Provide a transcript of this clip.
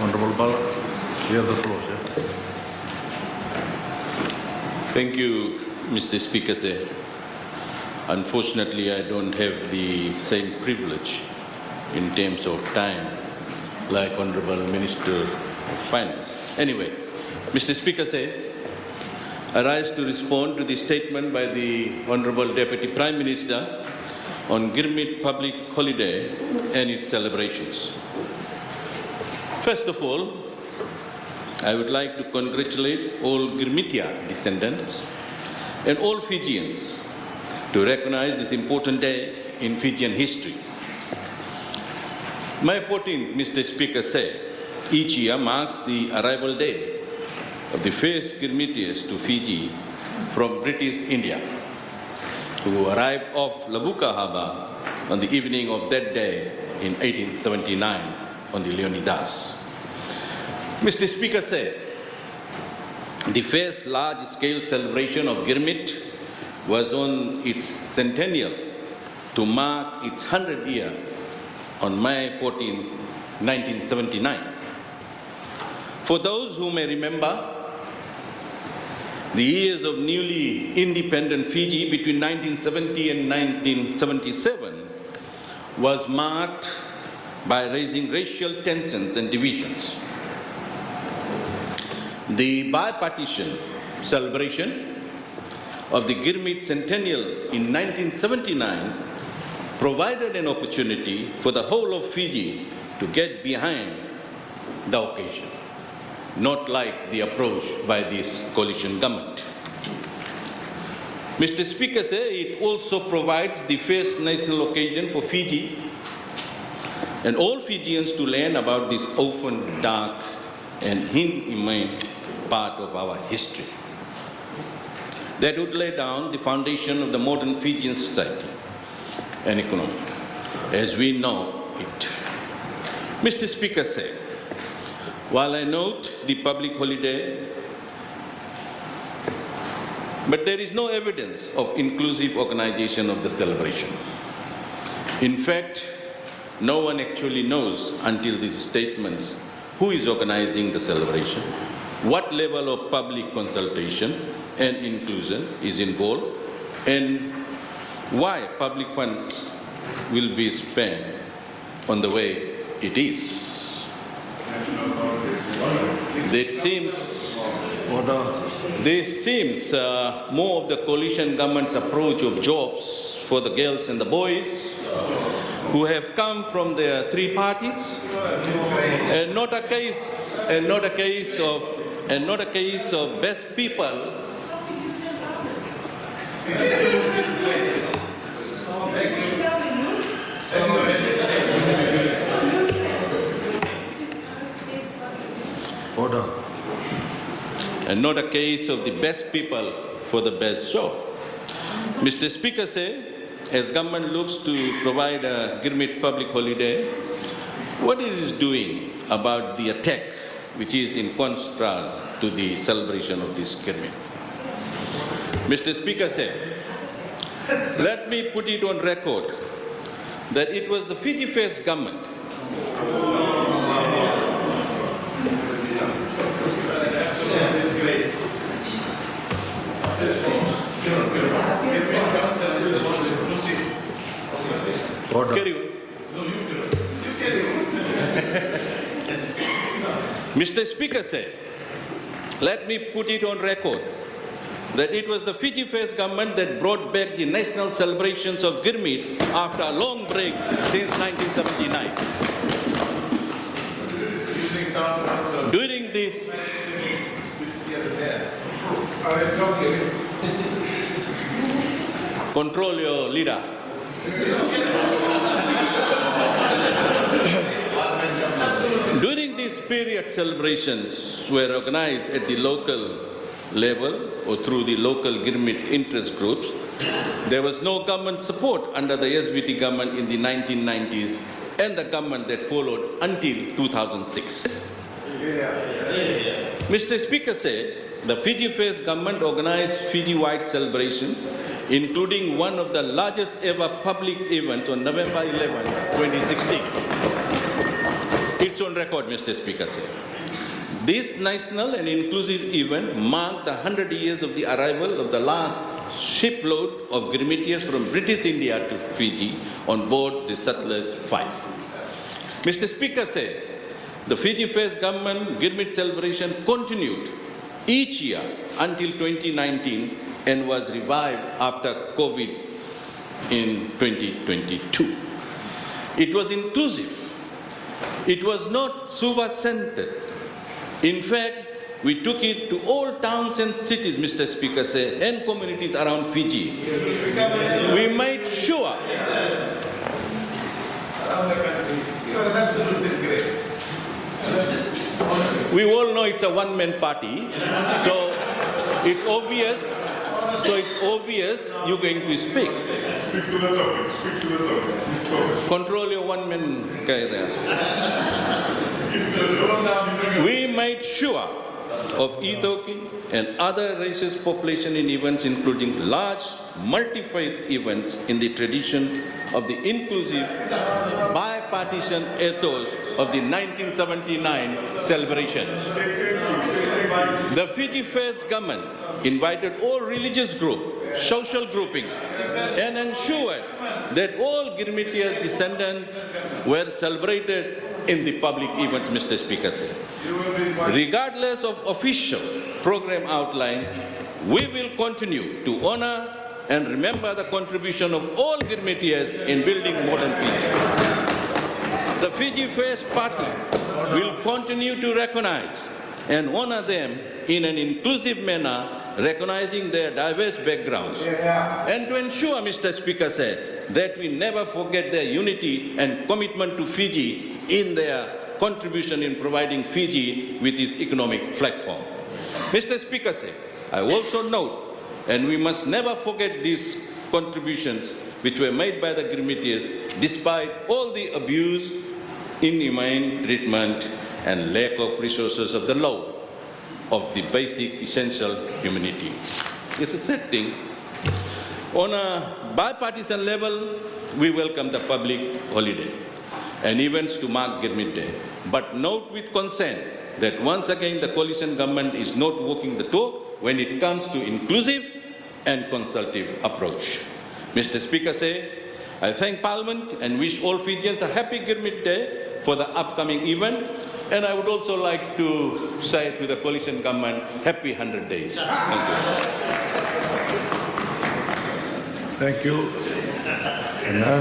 Honorable Bala, you have the floor, sir. Thank you, Mr. Speaker, sir. Unfortunately, I don't have the same privilege in terms of time like Honorable Minister of Finance. Anyway, Mr. Speaker, sir, I rise to respond to the statement by the Honorable Deputy Prime Minister on Girmit public holiday and its celebrations. First of all, I would like to congratulate all Girmitia descendants and all Fijians to recognize this important day in Fijian history. May 14th, Mr. Speaker, said, each year marks the arrival day of the first Girmitians to Fiji from British India, who arrived off Labuka Harbour on the evening of that day in 1879 on the Leonidas. Mr. Speaker said, the first large-scale celebration of Girmit was on its centennial to mark its 100th year on May 14, 1979. For those who may remember, the years of newly independent Fiji between 1970 and 1977 was marked by rising racial tensions and divisions. The bipartisan celebration of the Girmit Centennial in 1979 provided an opportunity for the whole of Fiji to get behind the occasion, not like the approach by this coalition government. Mr. Speaker said it also provides the first national occasion for Fiji and all Fijians to learn about this often dark and inhumane part of our history that would lay down the foundation of the modern Fijian society and economy as we know it. Mr. Speaker said, while I note the public holiday, but there is no evidence of inclusive organization of the celebration. In fact, no one actually knows until these statements who is organizing the celebration, what level of public consultation and inclusion is involved, and why public funds will be spent on the way it is. This seems more of the coalition government's approach of jobs for the girls and the boys who have come from the three parties, and not a case of best people. Order. And not a case of the best people for the best job. Mr. Speaker said, as government looks to provide a Girmit public holiday, what is it doing about the attack which is in contrast to the celebration of this Girmit? Mr. Speaker said, let me put it on record that it was the Fiji First government Order. Carry on. Mr. Speaker said, let me put it on record that it was the Fiji First government that brought back the national celebrations of Girmit after a long break since 1979. During this, control your leader. During this period, celebrations were organized at the local level or through the local Girmit interest groups. There was no government support under the SVT government in the 1990s and the government that followed until 2006. Mr. Speaker said the Fiji First government organized Fiji-wide celebrations, including one of the largest ever public events on November 11, 2016. It its own record, Mr. Speaker said. This national and inclusive event marked the 100 years of the arrival of the last shipload of Girmitias from British India to Fiji on board the Settlers 5. Mr. Speaker said, the Fiji First Government Girmit celebration continued each year until 2019 and was revived after COVID in 2022. It was inclusive. It was not Suva-centered. In fact, we took it to all towns and cities, Mr. Speaker said, and communities around Fiji. We made sure. You are an absolute disgrace. We all know it's a one-man party, so it's obvious. You're going to speak. Speak to the topic. Speak to the topic. Control your one-man guy there. We made sure of Itoki and other races population in events including large multi-faith events in the tradition of the inclusive bipartisan ethos of the 1979 celebrations. The Fiji First Government invited all religious groups, social groupings, and ensured that all Girmitiya descendants were celebrated in the public events, Mr. Speaker said. Regardless of official program outline, we will continue to honor and remember the contribution of all Girmitiyas in building modern Fiji. The Fiji First Party will continue to recognize and honor them in an inclusive manner, recognizing their diverse backgrounds, and to ensure, Mr. Speaker said, that we never forget their unity and commitment to Fiji in their contribution in providing Fiji with its economic platform. Mr. Speaker said, I also note, and we must never forget these contributions which were made by the Girmitiyas despite all the abuse, inhumane treatment, and lack of resources of the law of the basic essential humanity. It's a sad thing. On a bipartisan level, we welcome the public holiday and events to mark Girmit Day. But note with concern that once again the coalition government is not walking the talk when it comes to inclusive and consultative approach. Mr. Speaker said, I thank Parliament and wish all Fijians a happy Girmit Day for the upcoming event. And I would also like to say to the coalition government, happy 100 days. Thank you. Thank you. And now